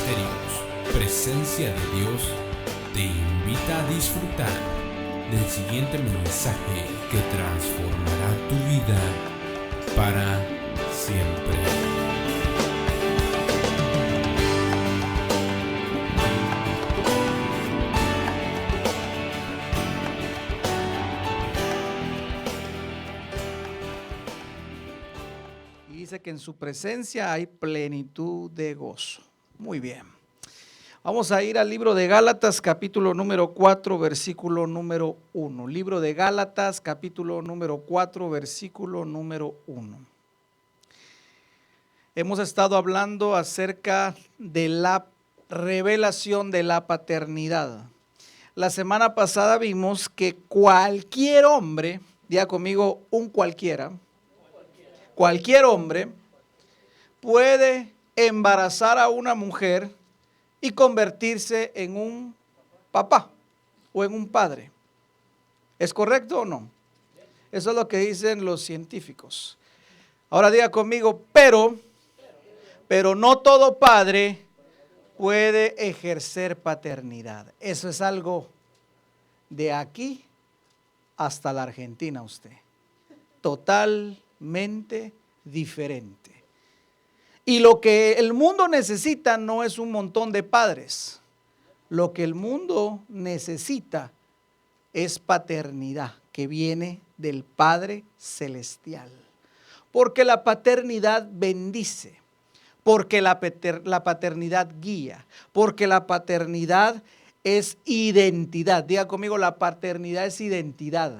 Ministerios, Presencia de Dios, te invita a disfrutar del siguiente mensaje que transformará tu vida para siempre. Dice que en su presencia hay plenitud de gozo. Muy bien. Vamos a ir al libro de Gálatas, capítulo número 4, versículo número 1. Libro de Gálatas, capítulo número 4, versículo número 1. Hemos estado hablando acerca de la revelación de la paternidad. La semana pasada vimos que cualquier hombre, diga conmigo un cualquier hombre puede embarazar a una mujer y convertirse en un papá o en un padre. ¿Es correcto o no? Eso es lo que dicen los científicos. Ahora diga conmigo, pero no todo padre puede ejercer paternidad. Eso es algo de aquí hasta la Argentina, usted. Totalmente diferente. Y lo que el mundo necesita no es un montón de padres. Lo que el mundo necesita es paternidad que viene del Padre Celestial. Porque la paternidad bendice, porque la paternidad guía, porque la paternidad es identidad. Diga conmigo, la paternidad es identidad.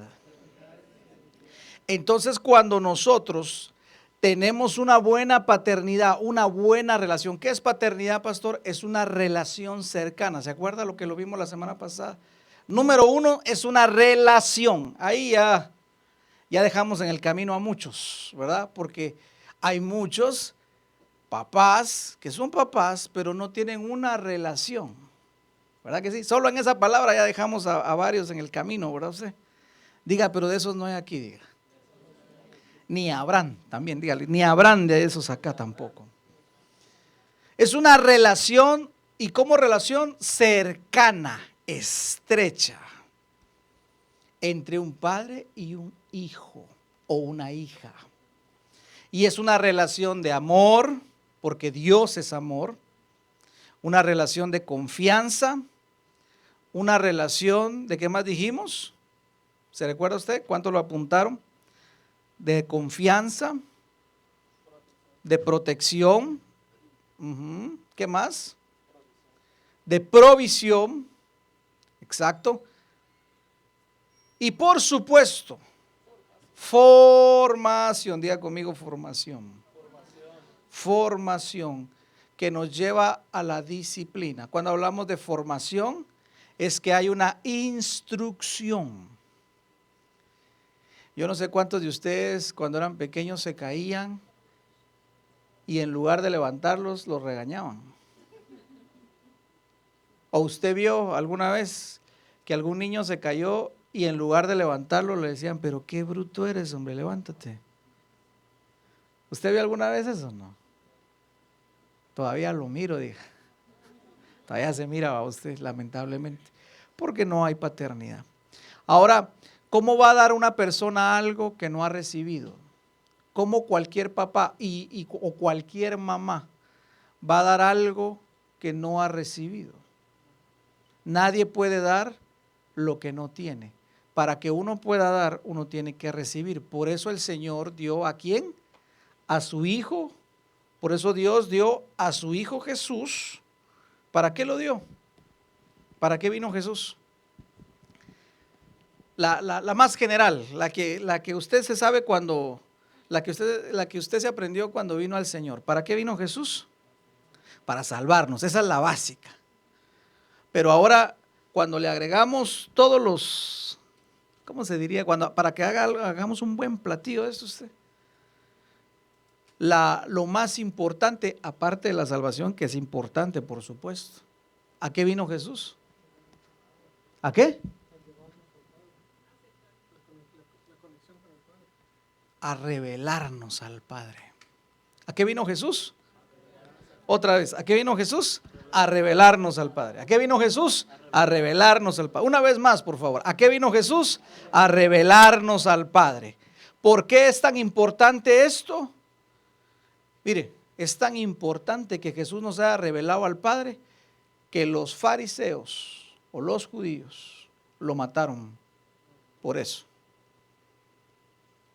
Entonces, cuando nosotros tenemos una buena paternidad, una buena relación. ¿Qué es paternidad, pastor? Es una relación cercana. ¿Se acuerda lo que lo vimos la semana pasada? Número 1 es una relación. Ahí ya dejamos en el camino a muchos, ¿verdad? Porque hay muchos papás que son papás, pero no tienen una relación. ¿Verdad que sí? Solo en esa palabra ya dejamos a varios en el camino, ¿verdad usted? Diga, pero de esos no hay aquí, diga. Ni habrán, también dígale, ni habrán de esos acá tampoco. Es una relación, y como relación cercana, estrecha, entre un padre y un hijo o una hija. Y es una relación de amor, porque Dios es amor, una relación de confianza, una relación de, ¿qué más dijimos? ¿Se recuerda usted? ¿Cuánto lo apuntaron? De confianza, de protección, ¿qué más? De provisión, exacto. Y por supuesto, formación, diga conmigo formación. Formación que nos lleva a la disciplina. Cuando hablamos de formación, es que hay una instrucción. Yo no sé cuántos de ustedes cuando eran pequeños se caían y en lugar de levantarlos, los regañaban. ¿O usted vio alguna vez que algún niño se cayó y en lugar de levantarlo le decían, pero qué bruto eres, hombre, levántate? ¿Usted vio alguna vez eso o no? Todavía lo miro, dije. Todavía se mira a usted, lamentablemente, porque no hay paternidad. Ahora, ¿cómo va a dar una persona algo que no ha recibido? ¿Cómo cualquier papá o cualquier mamá va a dar algo que no ha recibido? Nadie puede dar lo que no tiene. Para que uno pueda dar, uno tiene que recibir. Por eso el Señor dio ¿a quién? A su Hijo. Por eso Dios dio a su Hijo Jesús. ¿Para qué lo dio? ¿Para qué vino Jesús? La más general, la que usted se sabe cuando, la que usted se aprendió cuando vino al Señor. ¿Para qué vino Jesús? Para salvarnos, esa es la básica. Pero ahora, cuando le agregamos todos los, ¿cómo se diría? Para que hagamos un buen platillo de esto usted. Lo más importante, aparte de la salvación, que es importante, por supuesto. ¿A qué vino Jesús? ¿A qué? A revelarnos al Padre. ¿A qué vino Jesús? Otra vez, ¿a qué vino Jesús? A revelarnos al Padre. ¿A qué vino Jesús? A revelarnos al Padre. Una vez más, por favor. ¿A qué vino Jesús? A revelarnos al Padre. ¿Por qué es tan importante esto? Mire, es tan importante que Jesús nos haya revelado al Padre que los fariseos o los judíos lo mataron por eso.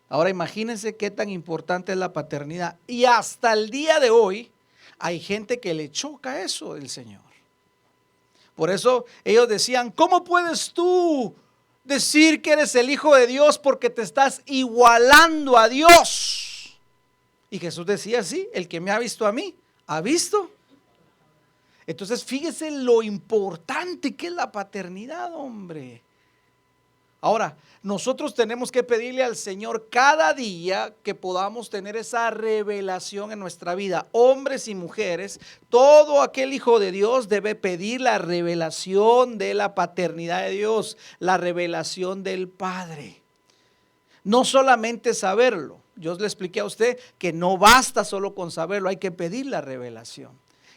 Ahora imagínense qué tan importante es la paternidad. Y hasta el día de hoy hay gente que le choca eso del Señor. Por eso ellos decían, ¿cómo puedes tú decir que eres el Hijo de Dios porque te estás igualando a Dios? Y Jesús decía, sí, el que me ha visto a mí, ¿ha visto? Entonces fíjese lo importante que es la paternidad, hombre. Ahora, nosotros tenemos que pedirle al Señor cada día que podamos tener esa revelación en nuestra vida. Hombres y mujeres, todo aquel hijo de Dios debe pedir la revelación de la paternidad de Dios, la revelación del Padre. No solamente saberlo. Yo le expliqué a usted que no basta solo con saberlo, hay que pedir la revelación.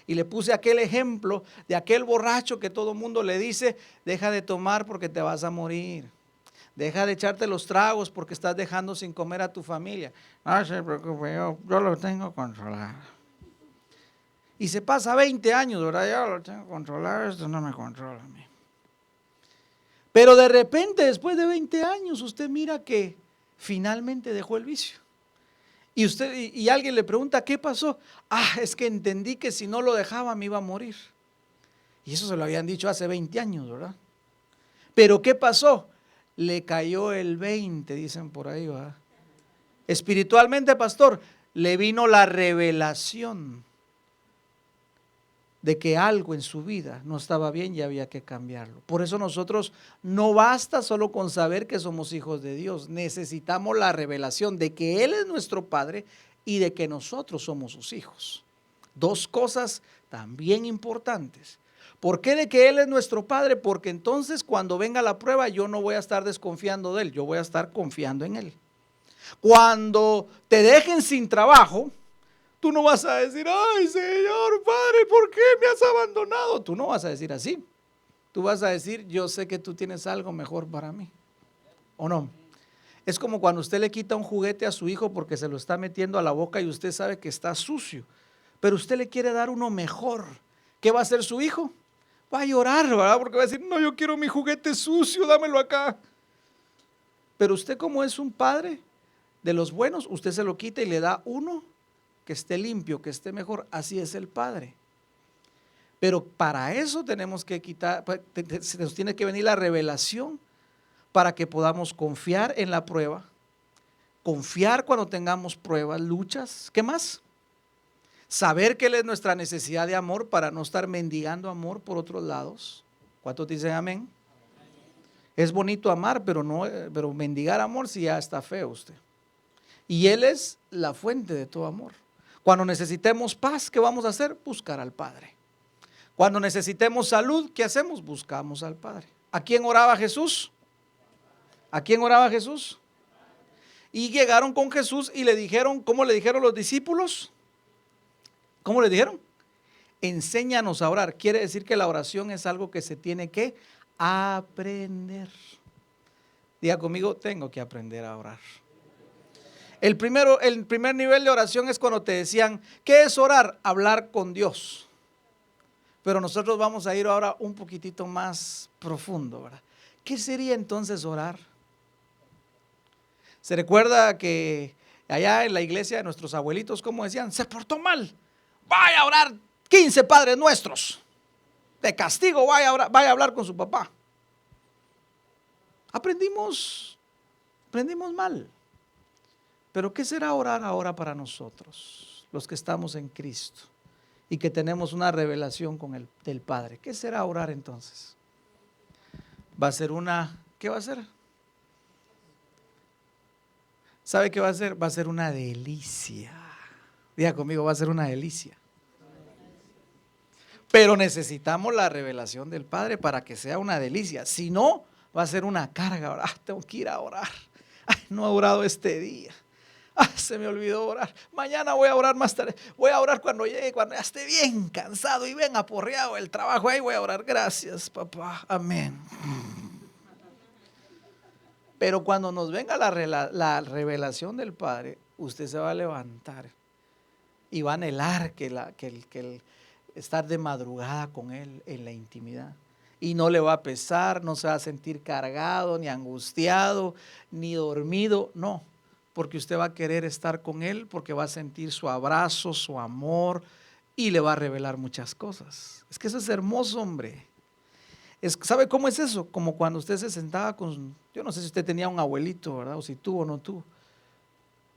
Y le puse aquel ejemplo de aquel borracho que todo el mundo le dice, deja de tomar porque te vas a morir. Deja de echarte los tragos porque estás dejando sin comer a tu familia. No se preocupe, yo lo tengo controlado. Y se pasa 20 años, ¿verdad? Yo lo tengo controlado, esto no me controla a mí. Pero de repente, después de 20 años, usted mira que finalmente dejó el vicio. Y alguien le pregunta, ¿qué pasó? Es que entendí que si no lo dejaba me iba a morir. Y eso se lo habían dicho hace 20 años, ¿verdad? Pero ¿qué pasó? Le cayó el 20, dicen por ahí, ¿verdad? Espiritualmente, pastor, le vino la revelación de que algo en su vida no estaba bien y había que cambiarlo. Por eso nosotros no basta solo con saber que somos hijos de Dios. Necesitamos la revelación de que Él es nuestro Padre y de que nosotros somos sus hijos. Dos cosas también importantes. ¿Por qué de que Él es nuestro Padre? Porque entonces cuando venga la prueba yo no voy a estar desconfiando de Él, yo voy a estar confiando en Él. Cuando te dejen sin trabajo, tú no vas a decir, ay Señor Padre, ¿por qué me has abandonado? Tú no vas a decir así. Tú vas a decir, yo sé que tú tienes algo mejor para mí. ¿O no? Es como cuando usted le quita un juguete a su hijo porque se lo está metiendo a la boca y usted sabe que está sucio, pero usted le quiere dar uno mejor. ¿Qué va a hacer su hijo? Va a llorar, ¿verdad? Porque va a decir, no, yo quiero mi juguete sucio, dámelo acá. Pero usted, como es un padre de los buenos, usted se lo quita y le da uno que esté limpio, que esté mejor. Así es el Padre. Pero para eso tenemos que quitar, se nos tiene que venir la revelación para que podamos confiar en la prueba, confiar cuando tengamos pruebas, luchas. ¿Qué más? Saber que Él es nuestra necesidad de amor para no estar mendigando amor por otros lados. ¿Cuántos dicen amén? Es bonito amar, pero mendigar amor sí ya está feo usted. Y Él es la fuente de todo amor. Cuando necesitemos paz, ¿qué vamos a hacer? Buscar al Padre. Cuando necesitemos salud, ¿qué hacemos? Buscamos al Padre. ¿A quién oraba Jesús? ¿A quién oraba Jesús? Y llegaron con Jesús y le dijeron, ¿cómo le dijeron los discípulos? ¿Cómo le dijeron? Enséñanos a orar. Quiere decir que la oración es algo que se tiene que aprender. Diga conmigo, tengo que aprender a orar. El primer nivel de oración es cuando te decían, ¿qué es orar? Hablar con Dios. Pero nosotros vamos a ir ahora un poquitito más profundo, ¿verdad? ¿Qué sería entonces orar? ¿Se recuerda que allá en la iglesia de nuestros abuelitos, cómo decían? Se portó mal, vaya a orar 15 padres nuestros. De castigo, vaya a hablar con su papá. Aprendimos mal. Pero ¿qué será orar ahora para nosotros, los que estamos en Cristo y que tenemos una revelación del Padre? ¿Qué será orar entonces? Va a ser ¿qué va a ser? ¿Sabe qué va a ser? Va a ser una delicia. Diga conmigo, va a ser una delicia. Pero necesitamos la revelación del Padre para que sea una delicia. Si no, va a ser una carga. Tengo que ir a orar. Ay, no he orado este día. Se me olvidó orar. Mañana voy a orar más tarde. Voy a orar cuando llegue, cuando ya esté bien cansado y bien aporreado el trabajo. Ahí voy a orar. Gracias, papá. Amén. Pero cuando nos venga la revelación del Padre, usted se va a levantar y va a anhelar que el estar de madrugada con Él en la intimidad. Y no le va a pesar, no se va a sentir cargado, ni angustiado, ni dormido. No, porque usted va a querer estar con Él, porque va a sentir su abrazo, su amor, y le va a revelar muchas cosas. Es que eso es hermoso, hombre. ¿Sabe cómo es eso? Como cuando usted se sentaba con, yo no sé si usted tenía un abuelito, ¿verdad? O si tuvo o no tuvo.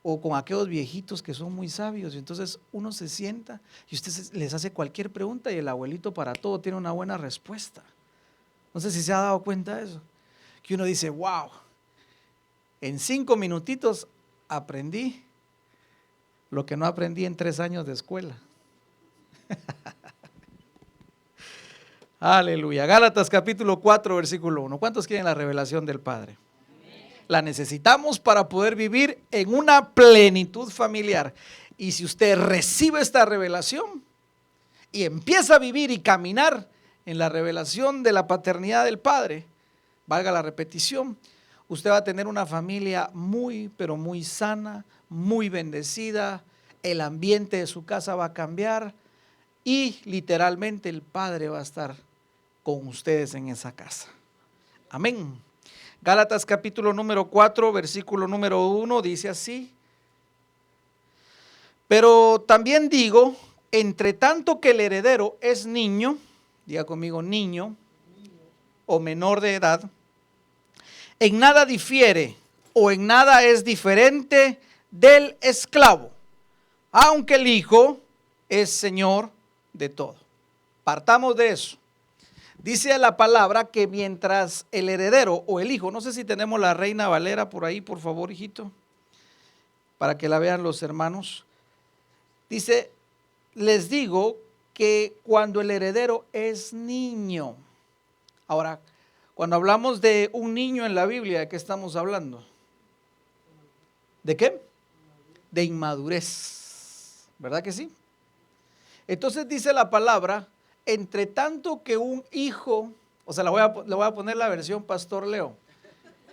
O con aquellos viejitos que son muy sabios. Y entonces uno se sienta y usted les hace cualquier pregunta y el abuelito para todo tiene una buena respuesta. No sé si se ha dado cuenta de eso. Que uno dice, wow, en 5 minutitos aprendí lo que no aprendí en 3 años de escuela. Aleluya. Gálatas capítulo 4, versículo 1. ¿Cuántos quieren la revelación del Padre? La necesitamos para poder vivir en una plenitud familiar. Y si usted recibe esta revelación y empieza a vivir y caminar en la revelación de la paternidad del Padre, valga la repetición, usted va a tener una familia muy, pero muy sana, muy bendecida. El ambiente de su casa va a cambiar y literalmente el Padre va a estar con ustedes en esa casa. Amén. Gálatas capítulo número 4, versículo número 1 dice así: pero también digo, entre tanto que el heredero es niño, diga conmigo niño, o menor de edad, en nada difiere o en nada es diferente del esclavo, aunque el hijo es señor de todo. Partamos de eso. Dice la palabra que mientras el heredero o el hijo, no sé si tenemos la Reina Valera por ahí, por favor, hijito, para que la vean los hermanos. Dice, les digo que cuando el heredero es niño. Ahora, cuando hablamos de un niño en la Biblia, ¿de qué estamos hablando? ¿De qué? De inmadurez, ¿verdad que sí? Entonces dice la palabra, entre tanto que un hijo, o sea, le voy a poner la versión Pastor Leo,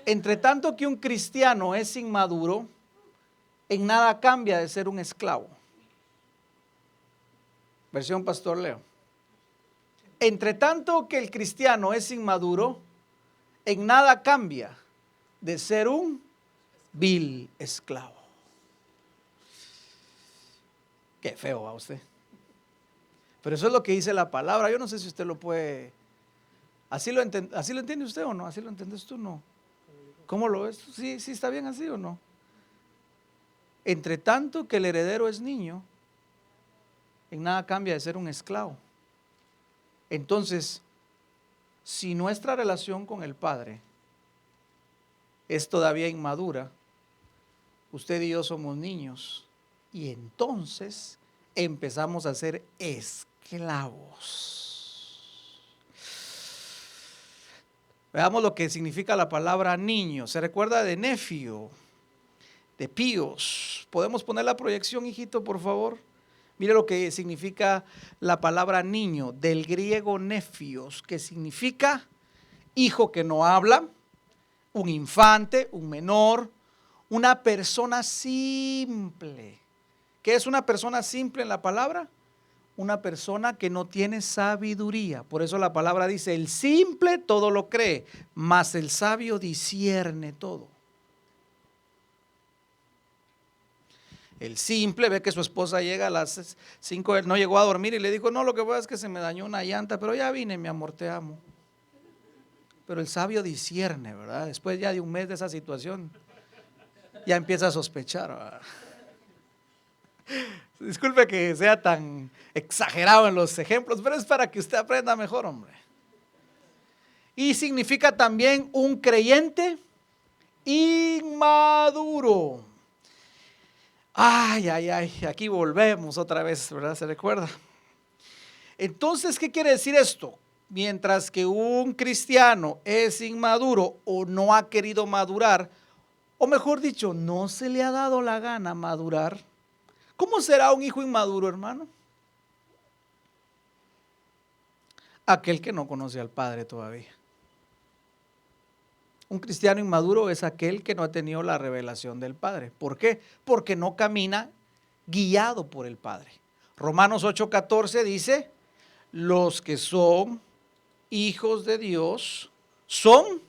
entre tanto que un cristiano es inmaduro, en nada cambia de ser un esclavo. Versión Pastor Leo. Entre tanto que el cristiano es inmaduro, en nada cambia de ser un vil esclavo. Qué feo va usted. Pero eso es lo que dice la palabra. Yo no sé si usted lo puede. ¿Así lo entiende usted o no? ¿Así lo entiendes tú o no? ¿Cómo lo ves? ¿Sí está bien así o no? Entre tanto que el heredero es niño, en nada cambia de ser un esclavo. Entonces, si nuestra relación con el Padre es todavía inmadura, usted y yo somos niños, y entonces empezamos a ser esclavos. Veamos lo que significa la palabra niño. ¿Se recuerda de nefio? De píos. ¿Podemos poner la proyección, hijito, por favor? Mire lo que significa la palabra niño, del griego nefios, que significa hijo que no habla, un infante, un menor, una persona simple. ¿Qué es una persona simple en la palabra? Una persona que no tiene sabiduría. Por eso la palabra dice, el simple todo lo cree, mas el sabio discierne todo. El simple ve que su esposa llega a las 5, no llegó a dormir y le dijo, no, lo que pasa es que se me dañó una llanta, pero ya vine, mi amor, te amo. Pero el sabio discierne, ¿verdad? Después ya de un mes de esa situación, ya empieza a sospechar, ¿verdad? Disculpe que sea tan exagerado en los ejemplos, pero es para que usted aprenda mejor, hombre. Y significa también un creyente inmaduro. Ay, aquí volvemos otra vez, ¿verdad? ¿Se recuerda? Entonces, ¿qué quiere decir esto? Mientras que un cristiano es inmaduro o no ha querido madurar, o mejor dicho, no se le ha dado la gana madurar, ¿cómo será un hijo inmaduro, hermano? Aquel que no conoce al Padre todavía. Un cristiano inmaduro es aquel que no ha tenido la revelación del Padre. ¿Por qué? Porque no camina guiado por el Padre. Romanos 8:14 dice, los que son hijos de Dios son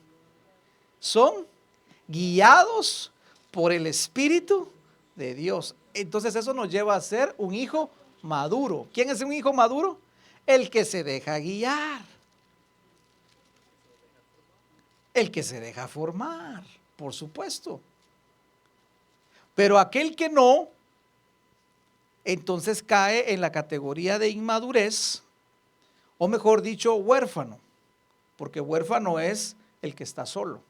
guiados por el Espíritu de Dios. Entonces eso nos lleva a ser un hijo maduro. ¿Quién es un hijo maduro? El que se deja guiar. El que se deja formar, por supuesto. Pero aquel que no, entonces cae en la categoría de inmadurez, o mejor dicho, huérfano, porque huérfano es el que está solo.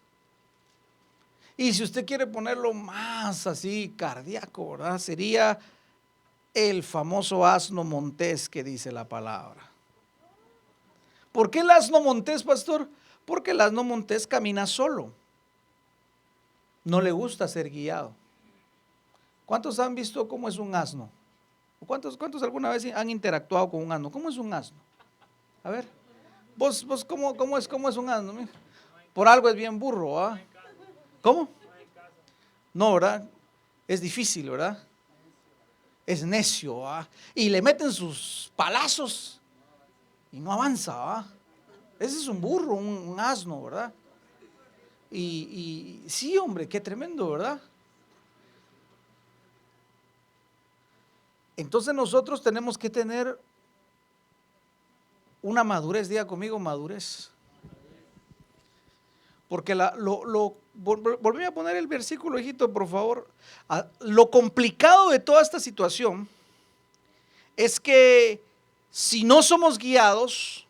Y si usted quiere ponerlo más así cardíaco, ¿verdad? Sería el famoso asno montés que dice la palabra. ¿Por qué el asno montés, pastor? Porque el asno montés camina solo. No le gusta ser guiado. ¿Cuántos han visto cómo es un asno? ¿Cuántos alguna vez han interactuado con un asno? ¿Cómo es un asno? A ver, vos ¿cómo es un asno? Mija? Por algo es bien burro, ¿ah? ¿Cómo? No, ¿verdad? Es difícil, ¿verdad? Es necio, ¿ah? Y le meten sus palazos y no avanza, ¿ah? Ese es un burro, un asno, ¿verdad? Y sí, hombre, qué tremendo, ¿verdad? Entonces nosotros tenemos que tener una madurez, diga conmigo, madurez. Porque volví a poner el versículo, hijito, por favor. Lo complicado de toda esta situación es que si no somos guiados,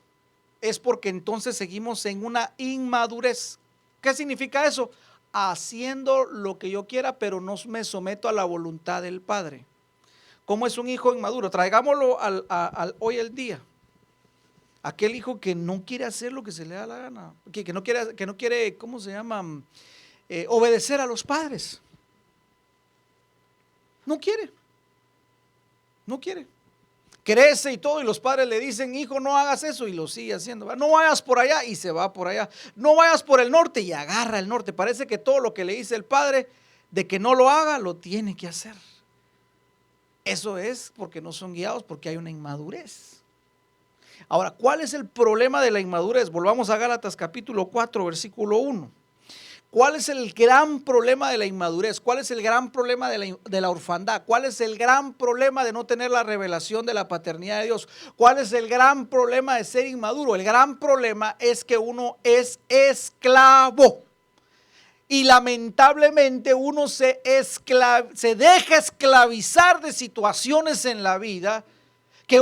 es porque entonces seguimos en una inmadurez. ¿Qué significa eso? Haciendo lo que yo quiera, pero no me someto a la voluntad del Padre. ¿Cómo es un hijo inmaduro? Traigámoslo hoy el día. Aquel hijo que no quiere hacer lo que se le da la gana, que no quiere, ¿cómo se llama? Obedecer a los padres. No quiere. Crece y todo, y los padres le dicen, hijo, no hagas eso, y lo sigue haciendo. No vayas por allá, y se va por allá. No vayas por el norte, y agarra el norte. Parece que todo lo que le dice el padre de que no lo haga, lo tiene que hacer. Eso es porque no son guiados, porque hay una inmadurez. Ahora, ¿cuál es el problema de la inmadurez? Volvamos a Gálatas capítulo 4, versículo 1. ¿Cuál es el gran problema de la inmadurez? ¿Cuál es el gran problema de la orfandad? ¿Cuál es el gran problema de no tener la revelación de la paternidad de Dios? ¿Cuál es el gran problema de ser inmaduro? El gran problema es que uno es esclavo. Y lamentablemente uno se deja esclavizar de situaciones en la vida que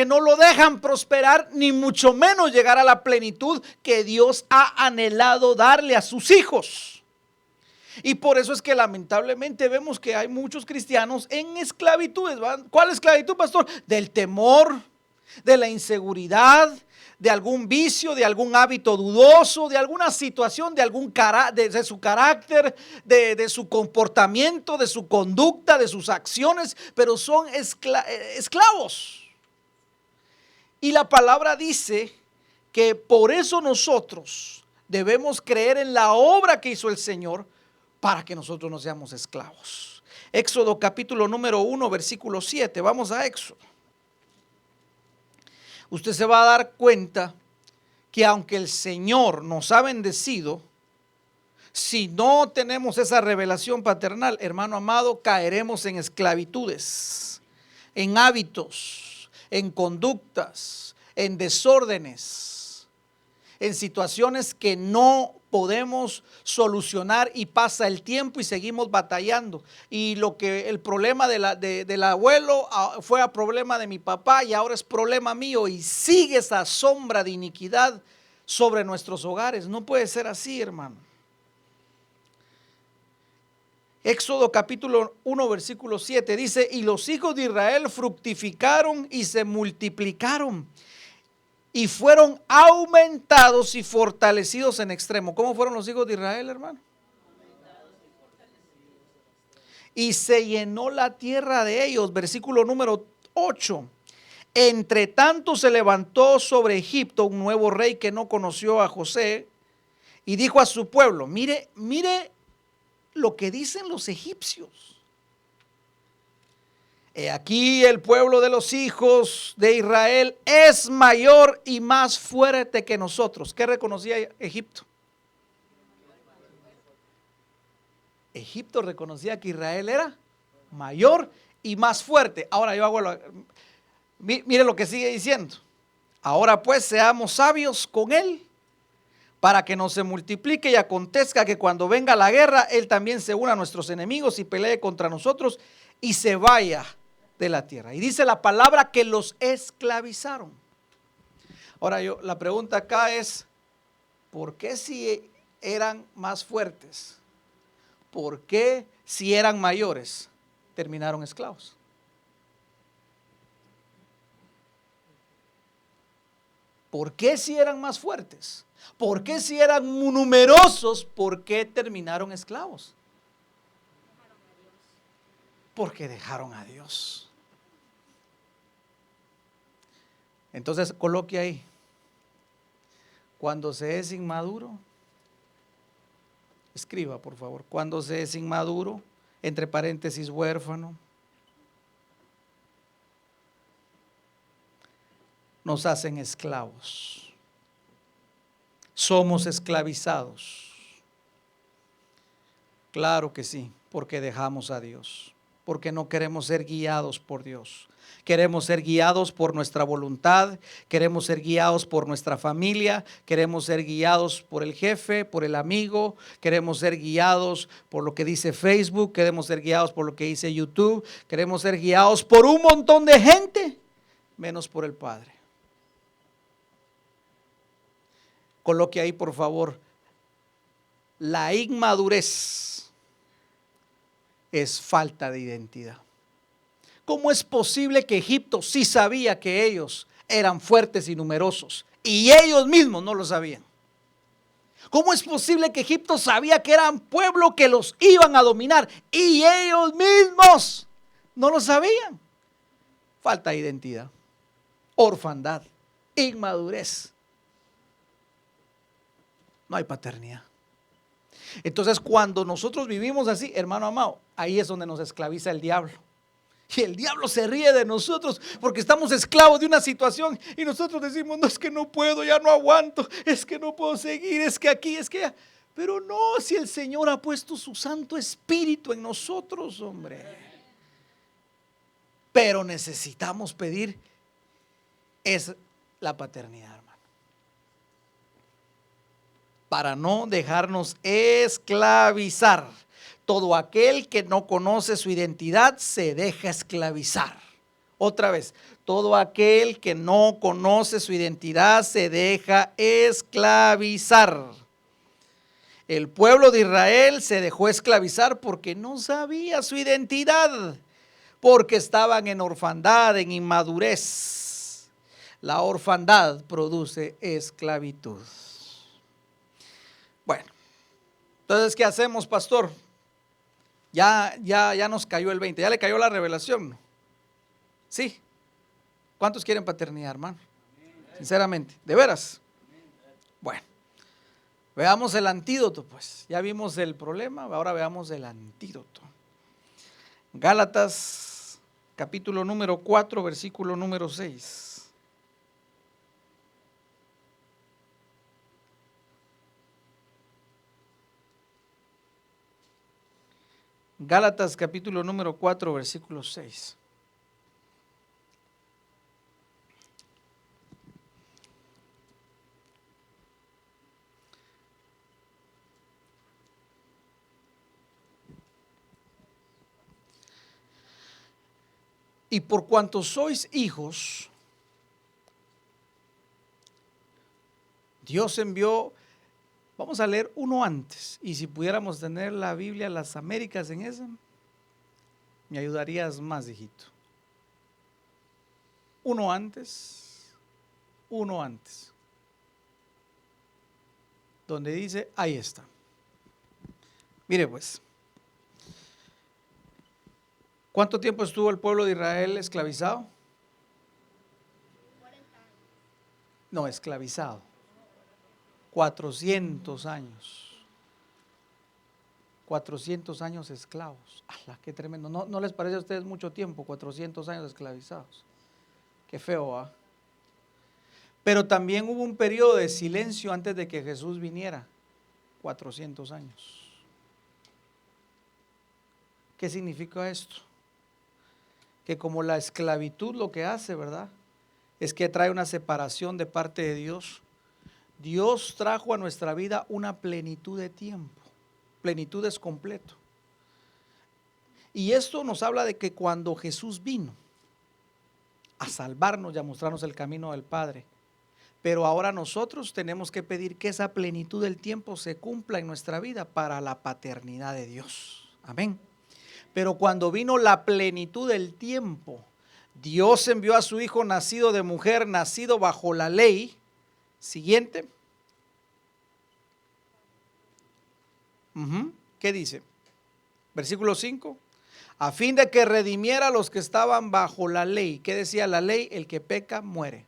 no lo dejan prosperar, ni mucho menos llegar a la plenitud que Dios ha anhelado darle a sus hijos. Y por eso es que lamentablemente vemos que hay muchos cristianos en esclavitudes. ¿Cuál esclavitud, pastor? Del temor, de la inseguridad, de algún vicio, de algún hábito dudoso, de alguna situación, de su carácter, de su comportamiento, de su conducta, de sus acciones, pero son esclavos. Y la palabra dice que por eso nosotros debemos creer en la obra que hizo el Señor para que nosotros no seamos esclavos. Éxodo capítulo número 1, versículo 7. Vamos a Éxodo. Usted se va a dar cuenta que aunque el Señor nos ha bendecido, si no tenemos esa revelación paternal, hermano amado, caeremos en esclavitudes, en hábitos, en conductas, en desórdenes, en situaciones que no podemos solucionar, y pasa el tiempo y seguimos batallando. Y el problema del abuelo fue a problema de mi papá y ahora es problema mío, y sigue esa sombra de iniquidad sobre nuestros hogares. No puede ser así, hermano. Éxodo capítulo 1 versículo 7 dice: y los hijos de Israel fructificaron y se multiplicaron y fueron aumentados y fortalecidos en extremo. ¿Cómo fueron los hijos de Israel, hermano? y se llenó la tierra de ellos. Versículo número 8. Entre tanto se levantó sobre Egipto un nuevo rey que no conoció a José y dijo a su pueblo, mire lo que dicen los egipcios. He aquí el pueblo de los hijos de Israel es mayor y más fuerte que nosotros. ¿Qué reconocía Egipto? Egipto reconocía que Israel era mayor y más fuerte. Ahora yo hago mire lo que sigue diciendo. Ahora pues seamos sabios con él para que no se multiplique y acontezca que cuando venga la guerra, él también se una a nuestros enemigos y pelee contra nosotros y se vaya de la tierra. Y dice la palabra que los esclavizaron. Ahora la pregunta acá es, ¿por qué si eran más fuertes? ¿Por qué si eran mayores terminaron esclavos? ¿Por qué si eran más fuertes? ¿Por qué si eran numerosos? ¿Por qué terminaron esclavos? Porque dejaron a Dios. Entonces coloque ahí, cuando se es inmaduro, escriba por favor, cuando se es inmaduro, entre paréntesis huérfano, nos hacen esclavos. Somos esclavizados. Claro que sí, porque dejamos a Dios, porque no queremos ser guiados por Dios. Queremos ser guiados por nuestra voluntad, queremos ser guiados por nuestra familia, queremos ser guiados por el jefe, por el amigo, queremos ser guiados por lo que dice Facebook, queremos ser guiados por lo que dice YouTube, queremos ser guiados por un montón de gente, menos por el Padre. Coloque ahí por favor, la inmadurez es falta de identidad. ¿Cómo es posible que Egipto sí sabía que ellos eran fuertes y numerosos y ellos mismos no lo sabían? ¿Cómo es posible que Egipto sabía que eran pueblo que los iban a dominar y ellos mismos no lo sabían? Falta de identidad, orfandad, inmadurez. No hay paternidad. Entonces cuando nosotros vivimos así, hermano amado, ahí es donde nos esclaviza el diablo. Y el diablo se ríe de nosotros porque estamos esclavos de una situación y nosotros decimos, no, es que no puedo, ya no aguanto, es que no puedo seguir, es que aquí, es que allá. Pero no, si el Señor ha puesto su Santo Espíritu en nosotros, hombre. Pero necesitamos pedir es la paternidad, hermano, para no dejarnos esclavizar. Todo aquel que no conoce su identidad se deja esclavizar. Otra vez, todo aquel que no conoce su identidad se deja esclavizar. El pueblo de Israel se dejó esclavizar porque no sabía su identidad, porque estaban en orfandad, en inmadurez. La orfandad produce esclavitud. Bueno, entonces, ¿qué hacemos, pastor? Ya nos cayó el 20, ya le cayó la revelación, ¿no? Sí. ¿Cuántos quieren paternidad, hermano? Sinceramente, ¿de veras? Bueno, veamos el antídoto, pues. Ya vimos el problema, ahora veamos el antídoto. Gálatas, capítulo número 4, versículo número 6. Gálatas capítulo número 4, versículo 6. Y por cuanto sois hijos, Dios envió, vamos a leer uno antes, y si pudiéramos tener la Biblia, las Américas en esa, me ayudarías más, hijito. Uno antes, donde dice, ahí está. Mire pues, ¿Cuánto tiempo estuvo el pueblo de Israel esclavizado? 40 años. No, esclavizado. 400 años. 400 años esclavos. ¡Hala, qué tremendo! ¿No les parece a ustedes mucho tiempo? 400 años esclavizados. Qué feo, ¿ah? Pero también hubo un periodo de silencio antes de que Jesús viniera. 400 años. ¿Qué significa esto? Que como la esclavitud lo que hace, ¿verdad?, es que trae una separación de parte de Dios. Dios trajo a nuestra vida una plenitud de tiempo. Plenitud es completo. Y esto nos habla de que cuando Jesús vino a salvarnos y a mostrarnos el camino del Padre, pero ahora nosotros tenemos que pedir que esa plenitud del tiempo se cumpla en nuestra vida para la paternidad de Dios. Amén. Pero cuando vino la plenitud del tiempo, Dios envió a su Hijo nacido de mujer, nacido bajo la ley. Siguiente. ¿Qué dice? Versículo 5. A fin de que redimiera a los que estaban bajo la ley. ¿Qué decía la ley? El que peca muere.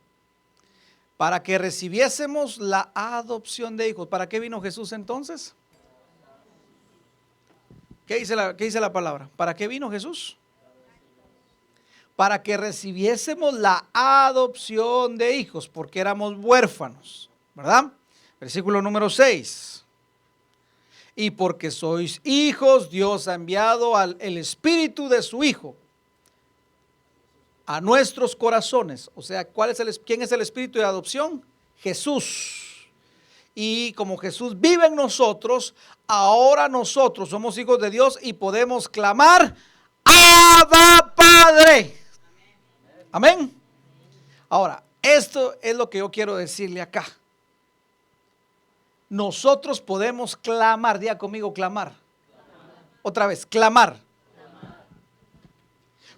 Para que recibiésemos la adopción de hijos. ¿Para qué vino Jesús entonces? ¿Qué dice la palabra? ¿Para qué vino Jesús? Para que recibiésemos la adopción de hijos, porque éramos huérfanos, ¿verdad? Versículo número 6. Y porque sois hijos, Dios ha enviado el Espíritu de su Hijo a nuestros corazones. O sea, ¿quién es el Espíritu de adopción? Jesús. Y como Jesús vive en nosotros, ahora nosotros somos hijos de Dios y podemos clamar: ¡Abba, Padre! Amén. Ahora, esto es lo que yo quiero decirle acá. Nosotros podemos clamar, diga conmigo, clamar. Otra vez, clamar.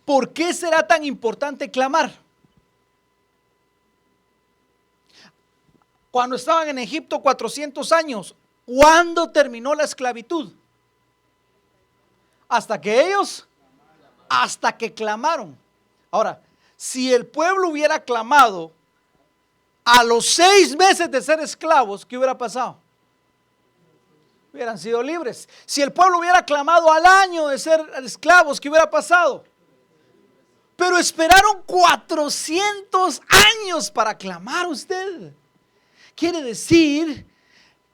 ¿Por qué será tan importante clamar? Cuando estaban en Egipto 400 años, ¿cuándo terminó la esclavitud? Hasta que clamaron. Ahora, si el pueblo hubiera clamado a los 6 meses de ser esclavos, ¿qué hubiera pasado? Hubieran sido libres. Si el pueblo hubiera clamado al año de ser esclavos, ¿qué hubiera pasado? Pero esperaron 400 años para clamar usted. Quiere decir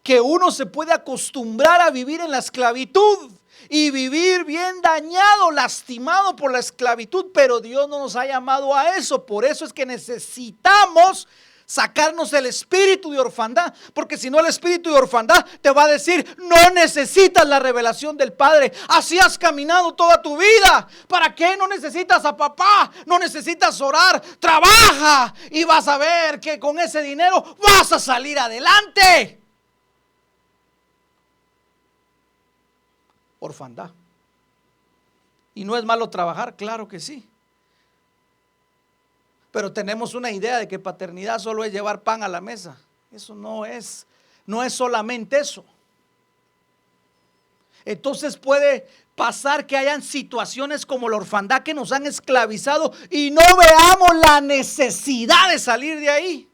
que uno se puede acostumbrar a vivir en la esclavitud y vivir bien dañado, lastimado por la esclavitud, pero Dios no nos ha llamado a eso. Por eso es que necesitamos sacarnos el espíritu de orfandad, porque si no, el espíritu de orfandad te va a decir: no necesitas la revelación del Padre, así has caminado toda tu vida, ¿para qué? No necesitas a papá, no necesitas orar, trabaja y vas a ver que con ese dinero vas a salir adelante. Orfandad. Y no es malo trabajar, claro que sí. Pero tenemos una idea de que paternidad solo es llevar pan a la mesa. Eso no es solamente eso. Entonces puede pasar que hayan situaciones como la orfandad que nos han esclavizado y no veamos la necesidad de salir de ahí.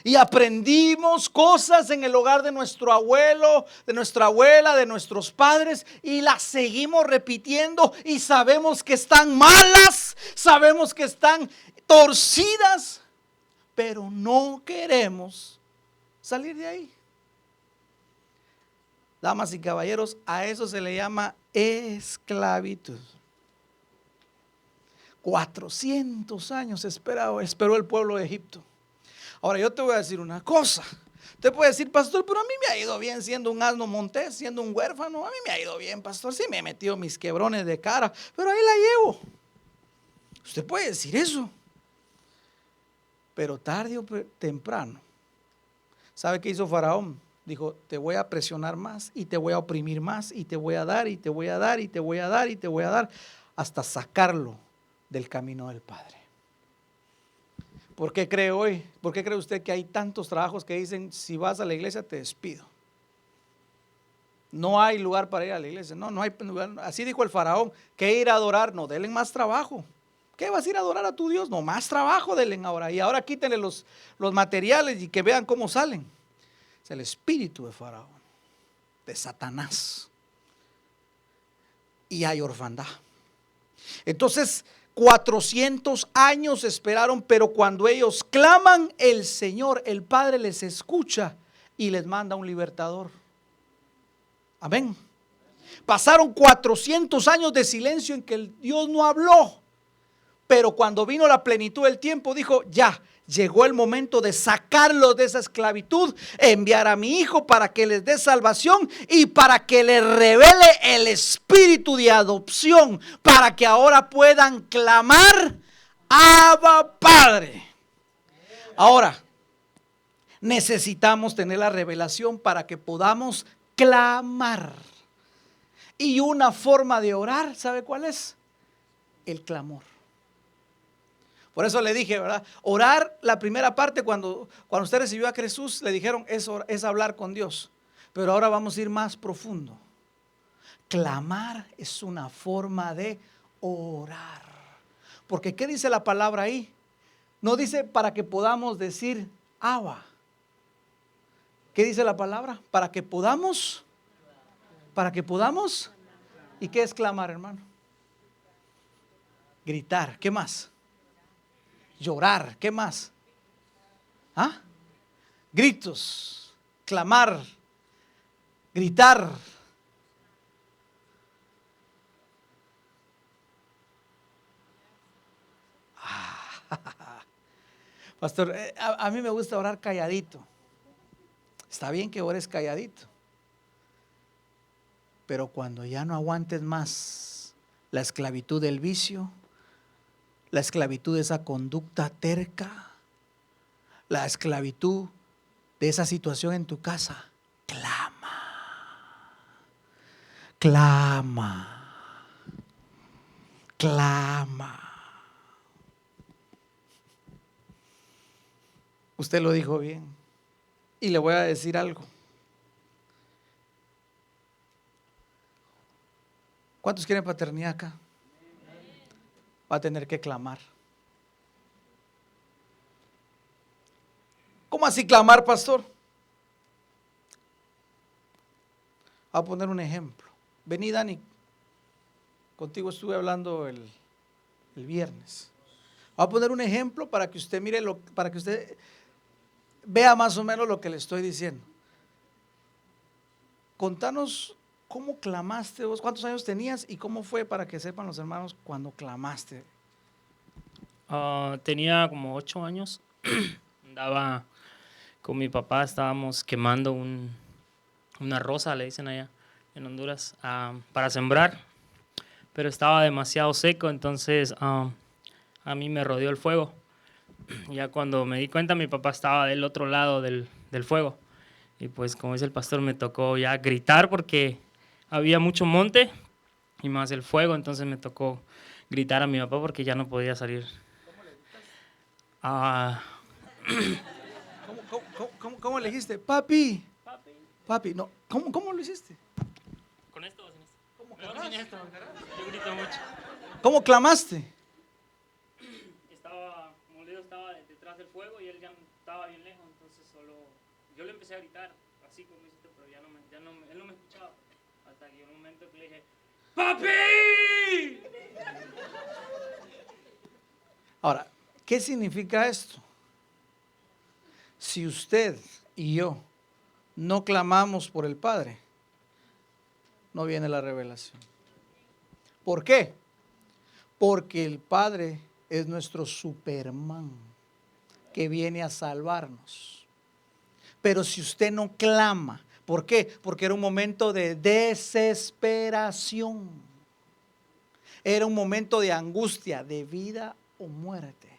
Y aprendimos cosas en el hogar de nuestro abuelo, de nuestra abuela, de nuestros padres, y las seguimos repitiendo y sabemos que están malas, sabemos que están torcidas, pero no queremos salir de ahí. Damas y caballeros, a eso se le llama esclavitud. 400 años esperó el pueblo de Egipto. Ahora yo te voy a decir una cosa. Te puede decir: pastor, pero a mí me ha ido bien siendo un asno montés, siendo un huérfano. A mí me ha ido bien, pastor. Sí me he metido mis quebrones de cara, pero ahí la llevo. Usted puede decir eso. Pero tarde o temprano, ¿sabe qué hizo Faraón? Dijo: te voy a presionar más y te voy a oprimir más y te voy a dar y te voy a dar y te voy a dar y te voy a dar hasta sacarlo del camino del Padre. ¿Por qué cree hoy? ¿Por qué cree usted que hay tantos trabajos que dicen: si vas a la iglesia te despido? No hay lugar para ir a la iglesia. No, no hay lugar. Así dijo el faraón, que ir a adorar, no, denle más trabajo. ¿Qué vas a ir a adorar a tu Dios? No, más trabajo denle ahora. Y ahora quítenle los materiales y que vean cómo salen. Es el espíritu de faraón, de Satanás. Y hay orfandad. Entonces 400 años esperaron, pero cuando ellos claman, el Señor, el Padre les escucha y les manda un libertador. Amén. Pasaron 400 años de silencio en que el Dios no habló, pero cuando vino la plenitud del tiempo dijo, ya, llegó el momento de sacarlos de esa esclavitud, enviar a mi hijo para que les dé salvación y para que les revele el espíritu de adopción, para que ahora puedan clamar, Abba Padre. Ahora, necesitamos tener la revelación para que podamos clamar. Y una forma de orar, ¿sabe cuál es? El clamor. Por eso le dije, ¿verdad? Orar, la primera parte, cuando usted recibió a Jesús, le dijeron, es hablar con Dios. Pero ahora vamos a ir más profundo. Clamar es una forma de orar. Porque ¿qué dice la palabra ahí? No dice para que podamos decir Abba. ¿Qué dice la palabra? Para que podamos. ¿Y qué es clamar, hermano? Gritar. ¿Qué más? Llorar. ¿Qué más? ¿Ah? Gritos. Clamar. Gritar. Pastor, a mí me gusta orar calladito. Está bien que ores calladito. Pero cuando ya no aguantes más la esclavitud del vicio, la esclavitud de esa conducta terca, la esclavitud de esa situación en tu casa, clama, clama, clama. Usted lo dijo bien. Y le voy a decir algo. ¿Cuántos quieren paternidad acá? Va a tener que clamar. ¿Cómo así clamar, pastor? Voy a poner un ejemplo. Vení, Dani. Contigo estuve hablando el viernes. Voy a poner un ejemplo para que usted mire, para que usted vea más o menos lo que le estoy diciendo. Contanos cómo clamaste vos, cuántos años tenías y cómo fue para que sepan los hermanos cuando clamaste. Tenía como 8 años. Andaba con mi papá, estábamos quemando una rosa, le dicen allá en Honduras, para sembrar, pero estaba demasiado seco, entonces a mí me rodeó el fuego. Ya cuando me di cuenta, mi papá estaba del otro lado del fuego. Y pues, como dice el pastor, me tocó ya gritar porque había mucho monte y más el fuego. Entonces me tocó gritar a mi papá porque ya no podía salir. ¿Cómo le dijiste? Papi. Papi. Papi, no. ¿Cómo lo hiciste? ¿Con esto o sin esto? Mejor sin esto. Yo grito mucho. ¿Cómo clamaste? Como le digo, estaba detrás del fuego y él ya estaba bien lejos, entonces solo yo le empecé a gritar, así como hiciste, pero él no me escuchaba, hasta que en un momento que le dije, ¡Papi! Ahora, ¿qué significa esto? Si usted y yo no clamamos por el Padre, no viene la revelación. ¿Por qué? Porque el Padre es nuestro Superman que viene a salvarnos. Pero si usted no clama, ¿por qué? Porque era un momento de desesperación. Era un momento de angustia, de vida o muerte.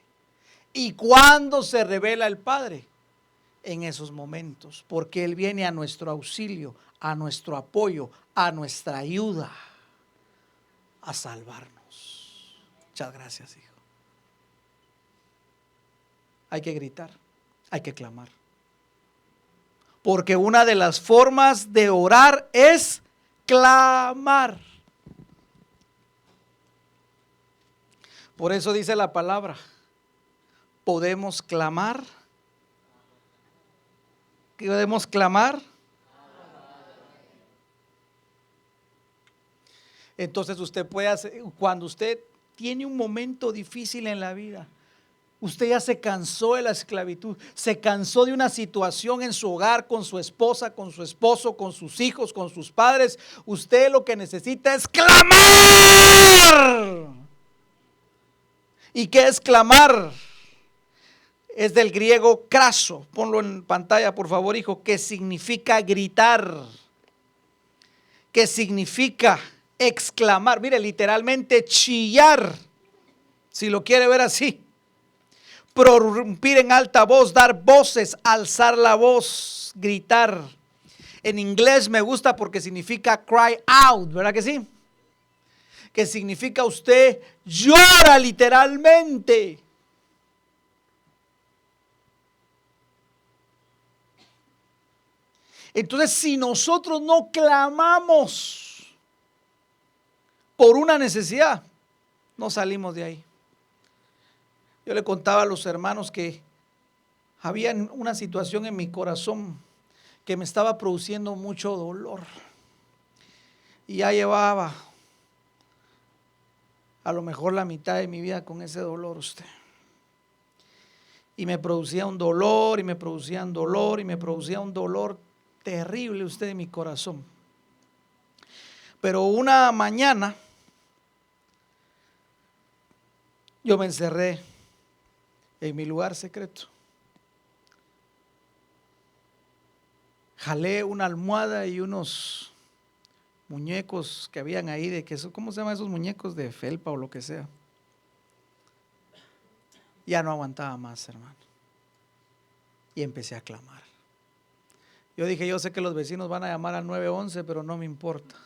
¿Y cuándo se revela el Padre? En esos momentos, porque Él viene a nuestro auxilio, a nuestro apoyo, a nuestra ayuda, a salvarnos. Muchas gracias, hijo. Hay que gritar, hay que clamar. Porque una de las formas de orar es clamar. Por eso dice la palabra, podemos clamar. ¿Qué podemos clamar? Entonces usted puede hacer, cuando usted tiene un momento difícil en la vida, usted ya se cansó de la esclavitud, se cansó de una situación en su hogar, con su esposa, con su esposo, con sus hijos, con sus padres. Usted lo que necesita es clamar. ¿Y qué es clamar? Es del griego craso, ponlo en pantalla por favor, hijo, que significa gritar, que significa exclamar, mire, literalmente chillar, si lo quiere ver así. Prorrumpir en alta voz, dar voces, alzar la voz, gritar. En inglés me gusta porque significa cry out, ¿verdad que sí? Que significa usted llora literalmente. Entonces, si nosotros no clamamos por una necesidad, no salimos de ahí. Yo le contaba a los hermanos que había una situación en mi corazón que me estaba produciendo mucho dolor. Y ya llevaba a lo mejor la mitad de mi vida con ese dolor usted. Y me producía un dolor, y me producía un dolor, y me producía un dolor terrible usted en mi corazón. Pero una mañana yo me encerré en mi lugar secreto. Jalé una almohada y unos muñecos que habían ahí de queso. ¿Cómo se llaman esos muñecos? De felpa o lo que sea. Ya no aguantaba más, hermano. Y empecé a clamar. Yo dije, yo sé que los vecinos van a llamar al 911, pero no me importa.